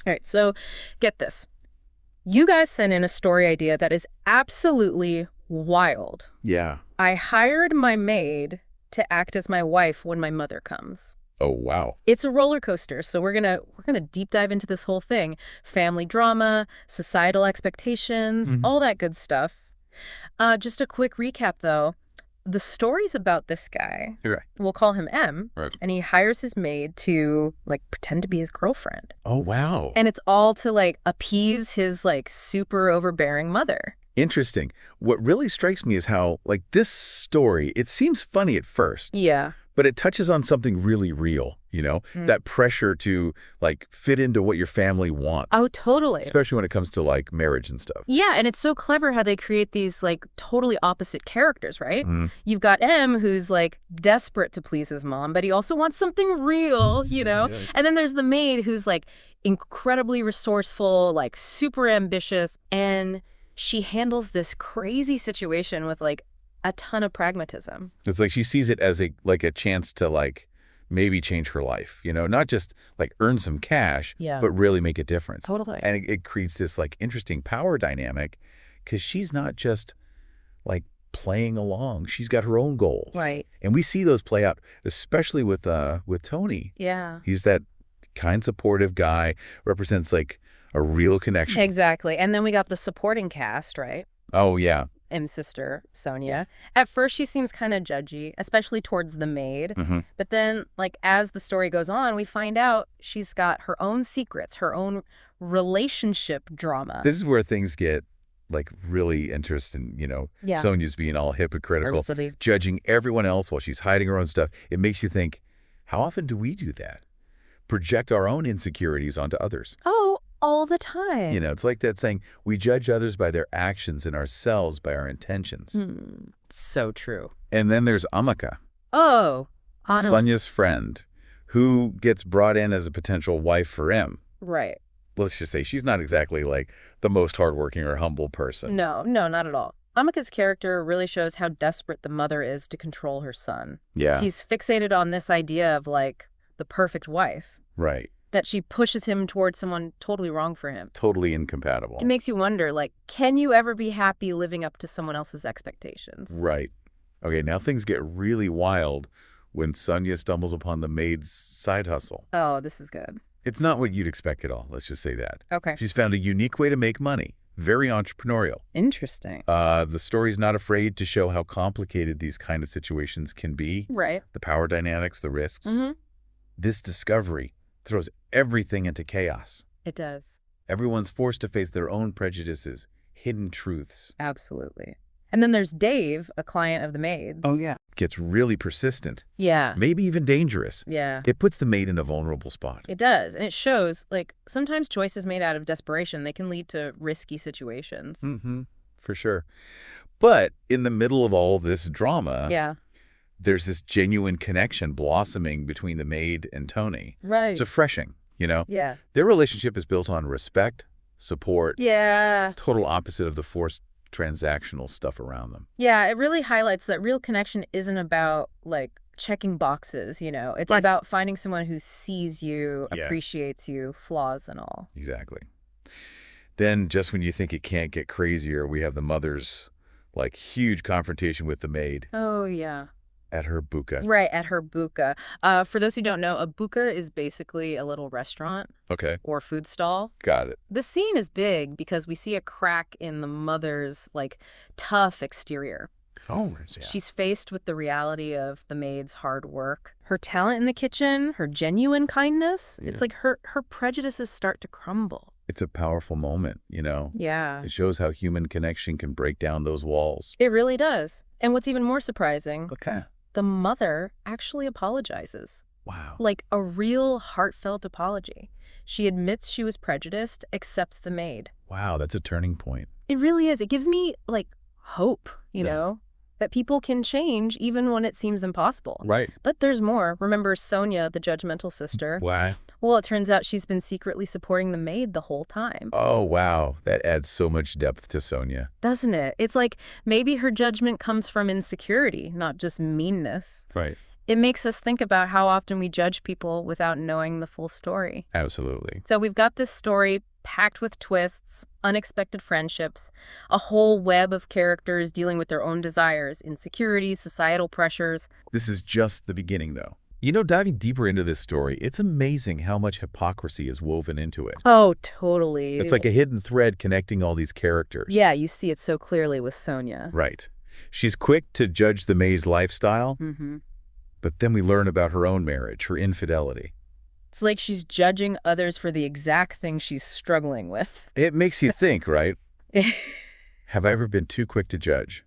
All right, so get this. You guys sent in a story idea that is absolutely wild. Yeah. I hired my maid to act as my wife when my mother comes. Oh, wow. It's a roller coaster, so we're gonna deep dive into this whole thing. Family drama, societal expectations, all that good stuff. Just a quick recap, though. The story's about this guy. Right. We'll call him M. Right. And he hires his maid to, like, pretend to be his girlfriend. Oh, wow. And it's all to, like, appease his, like, super overbearing mother. Interesting. What really strikes me is how, like, this story, it seems funny at first. Yeah. But it touches on something really real, that pressure to, like, fit into what your family wants. Oh, totally. Especially when it comes to, like, marriage and stuff. Yeah, and it's so clever how they create these, like, totally opposite characters, right? You've got M, who's, like, desperate to please his mom, but he also wants something real, Yeah. And then there's the maid who's, like, incredibly resourceful, like, super ambitious, and she handles this crazy situation with, like, a ton of pragmatism. It's like she sees it as a chance to, like, maybe change her life, not just, like, earn some cash, but really make a difference. Totally. And it creates this, like, interesting power dynamic because she's not just, like, playing along. She's got her own goals. Right. And we see those play out, especially with Tony. Yeah. He's that kind, supportive guy, represents, like, a real connection. Exactly. And then we got the supporting cast, right? Oh, yeah. M's sister, Sonia. At first, she seems kind of judgy, especially towards the maid. But then, like, as the story goes on, we find out she's got her own secrets, her own relationship drama. This is where things get, like, really interesting, Sonia's being all hypocritical, judging everyone else while she's hiding her own stuff. It makes you think, how often do we do that? Project our own insecurities onto others. Oh, all the time. It's like that saying, we judge others by their actions and ourselves by our intentions. So true. And then there's Amaka. Oh. Sonia's friend, who gets brought in as a potential wife for M. Right. Let's just say she's not exactly, like, the most hardworking or humble person. No, not at all. Amaka's character really shows how desperate the mother is to control her son. Yeah. She's fixated on this idea of, like, the perfect wife. Right. That she pushes him towards someone totally wrong for him. Totally incompatible. It makes you wonder, like, can you ever be happy living up to someone else's expectations? Right. Okay, now things get really wild when Sonia stumbles upon the maid's side hustle. Oh, this is good. It's not what you'd expect at all, let's just say that. Okay. She's found a unique way to make money. Very entrepreneurial. Interesting. The story's not afraid to show how complicated these kind of situations can be. Right. The power dynamics, the risks. This discovery throws everything into chaos. It does. Everyone's forced to face their own prejudices, hidden truths. Absolutely. And then there's Dave, a client of the maid's. Oh, yeah. Gets really persistent. Yeah. Maybe even dangerous. Yeah. It puts the maid in a vulnerable spot. It does. And it shows, like, sometimes choices made out of desperation, they can lead to risky situations. For sure. But in the middle of all this drama, there's this genuine connection blossoming between the maid and Tony. Right. It's refreshing, Yeah. Their relationship is built on respect, support. Yeah. Total opposite of the forced transactional stuff around them. Yeah, it really highlights that real connection isn't about, like, checking boxes, It's about finding someone who sees you, appreciates you, flaws and all. Exactly. Then just when you think it can't get crazier, we have the mother's, like, huge confrontation with the maid. Oh, yeah. At her buka. Right, at her buka. For those who don't know, a buka is basically a little restaurant. Okay. Or food stall. Got it. The scene is big because we see a crack in the mother's, like, tough exterior. Oh, yeah. She's faced with the reality of the maid's hard work, her talent in the kitchen, her genuine kindness. It's like her prejudices start to crumble. It's a powerful moment, Yeah. It shows how human connection can break down those walls. It really does. And what's even more surprising, Okay. the mother actually apologizes. Wow. Like a real heartfelt apology. She admits she was prejudiced, accepts the maid. Wow, that's a turning point. It really is. It gives me, like, hope, you know, that people can change even when it seems impossible. Right. But there's more. Remember Sonia, the judgmental sister? Why? Well, it turns out she's been secretly supporting the maid the whole time. Oh, wow. That adds so much depth to Sonia. Doesn't it? It's like maybe her judgment comes from insecurity, not just meanness. Right. It makes us think about how often we judge people without knowing the full story. Absolutely. So we've got this story packed with twists, unexpected friendships, a whole web of characters dealing with their own desires, insecurities, societal pressures. This is just the beginning, though. Diving deeper into this story, it's amazing how much hypocrisy is woven into it. Oh, totally. It's like a hidden thread connecting all these characters. Yeah, you see it so clearly with Sonia. Right. She's quick to judge the Maid's lifestyle, but then we learn about her own marriage, her infidelity. It's like she's judging others for the exact thing she's struggling with. It makes you think, right? Have I ever been too quick to judge?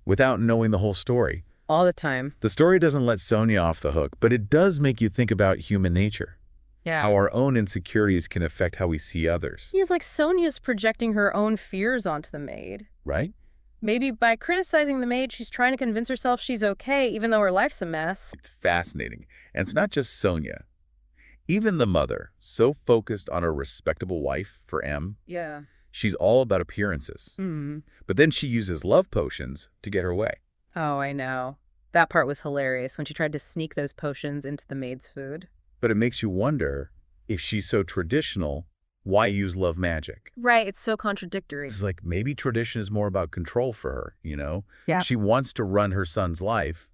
Without knowing the whole story. All the time. The story doesn't let Sonia off the hook, but it does make you think about human nature. Yeah. How our own insecurities can affect how we see others. It's like Sonia's projecting her own fears onto the Maid. Right? Maybe by criticizing the Maid, she's trying to convince herself she's okay, even though her life's a mess. It's fascinating. And it's not just Sonia. Even the mother, so focused on a respectable wife for M. Yeah. She's all about appearances. But then she uses love potions to get her way. Oh, I know. That part was hilarious when she tried to sneak those potions into the Maid's food. But it makes you wonder, if she's so traditional, why use love magic? Right, it's so contradictory. It's like maybe tradition is more about control for her, Yeah. She wants to run her son's life,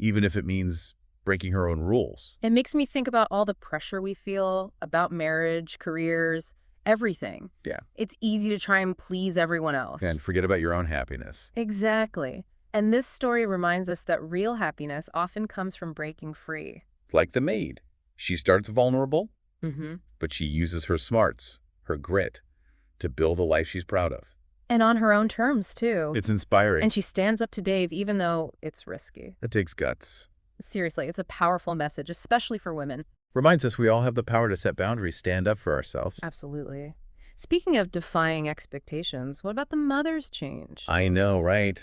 even if it means breaking her own rules. It makes me think about all the pressure we feel about marriage, careers, everything. Yeah. It's easy to try and please everyone else. And forget about your own happiness. Exactly. And this story reminds us that real happiness often comes from breaking free. Like the Maid. She starts vulnerable, Mm-hmm. but she uses her smarts, her grit, to build a life she's proud of. And on her own terms, too. It's inspiring. And she stands up to Dave, even though it's risky. It takes guts. Seriously, it's a powerful message, especially for women. Reminds us we all have the power to set boundaries, stand up for ourselves. Absolutely. Speaking of defying expectations, what about the mother's change? I know, right?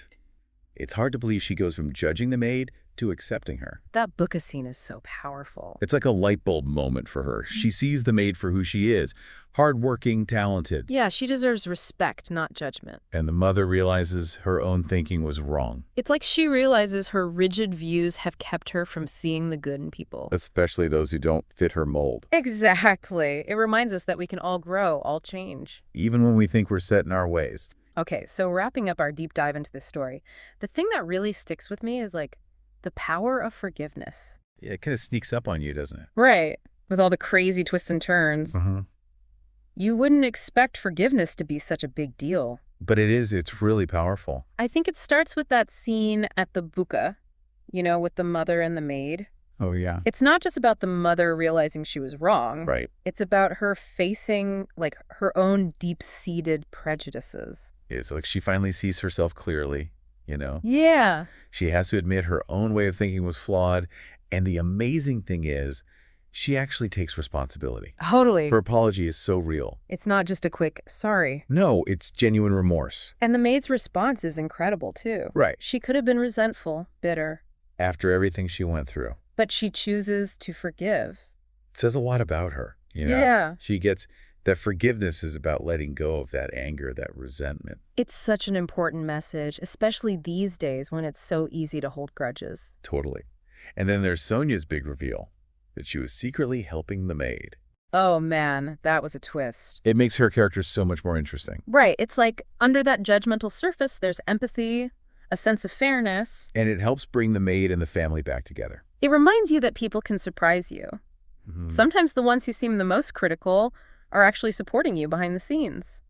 It's hard to believe she goes from judging the Maid to accepting her. That Buka scene is so powerful. It's like a light bulb moment for her. She sees the Maid for who she is, hardworking, talented. Yeah, she deserves respect, not judgment. And the mother realizes her own thinking was wrong. It's like she realizes her rigid views have kept her from seeing the good in people. Especially those who don't fit her mold. Exactly. It reminds us that we can all grow, all change. Even when we think we're set in our ways. Okay, so wrapping up our deep dive into this story, the thing that really sticks with me is like the power of forgiveness. Yeah, it kind of sneaks up on you, doesn't it? Right. With all the crazy twists and turns. You wouldn't expect forgiveness to be such a big deal. But it is. It's really powerful. I think it starts with that scene at the Buka, with the mother and the Maid. Oh, yeah. It's not just about the mother realizing she was wrong. Right. It's about her facing, like, her own deep-seated prejudices. It's like she finally sees herself clearly, Yeah. She has to admit her own way of thinking was flawed. And the amazing thing is, she actually takes responsibility. Totally. Her apology is so real. It's not just a quick, sorry. No, it's genuine remorse. And the Maid's response is incredible, too. Right. She could have been resentful, bitter. After everything she went through. But she chooses to forgive. It says a lot about her, Yeah. She gets that forgiveness is about letting go of that anger, that resentment. It's such an important message, especially these days when it's so easy to hold grudges. Totally. And then there's Sonia's big reveal, that she was secretly helping the Maid. Oh, man, that was a twist. It makes her character so much more interesting. Right. It's like under that judgmental surface, there's empathy, a sense of fairness. And it helps bring the Maid and the family back together. It reminds you that people can surprise you. Sometimes the ones who seem the most critical are actually supporting you behind the scenes.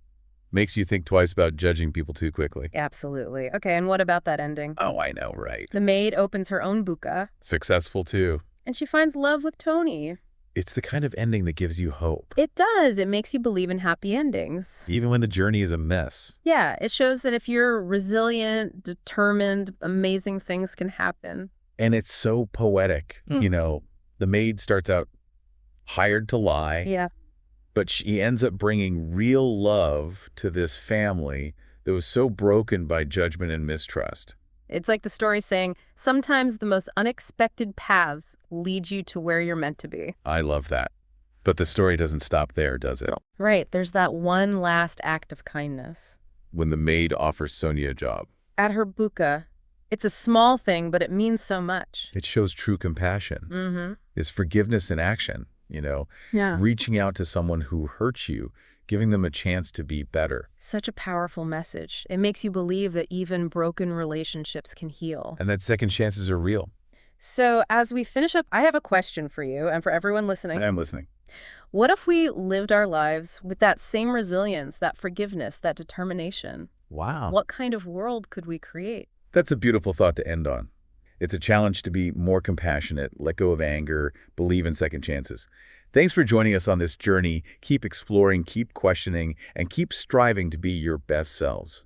Makes you think twice about judging people too quickly. Absolutely. Okay, and what about that ending? Oh, I know, right? The Maid opens her own Buka. Successful, too. And she finds love with Tony. It's the kind of ending that gives you hope. It does. It makes you believe in happy endings. Even when the journey is a mess. Yeah, it shows that if you're resilient, determined, amazing things can happen. And it's so poetic. The Maid starts out hired to lie. Yeah. But she ends up bringing real love to this family that was so broken by judgment and mistrust. It's like the story saying, sometimes the most unexpected paths lead you to where you're meant to be. I love that. But the story doesn't stop there, does it? Right. There's that one last act of kindness. When the Maid offers Sonia a job. At her Buka, It's a small thing, but it means so much. It shows true compassion. It's forgiveness in action, Yeah. reaching out to someone who hurts you, giving them a chance to be better. Such a powerful message. It makes you believe that even broken relationships can heal. And that second chances are real. So as we finish up, I have a question for you and for everyone listening. I'm listening. What if we lived our lives with that same resilience, that forgiveness, that determination? Wow. What kind of world could we create? That's a beautiful thought to end on. It's a challenge to be more compassionate, let go of anger, believe in second chances. Thanks for joining us on this journey. Keep exploring, keep questioning, and keep striving to be your best selves.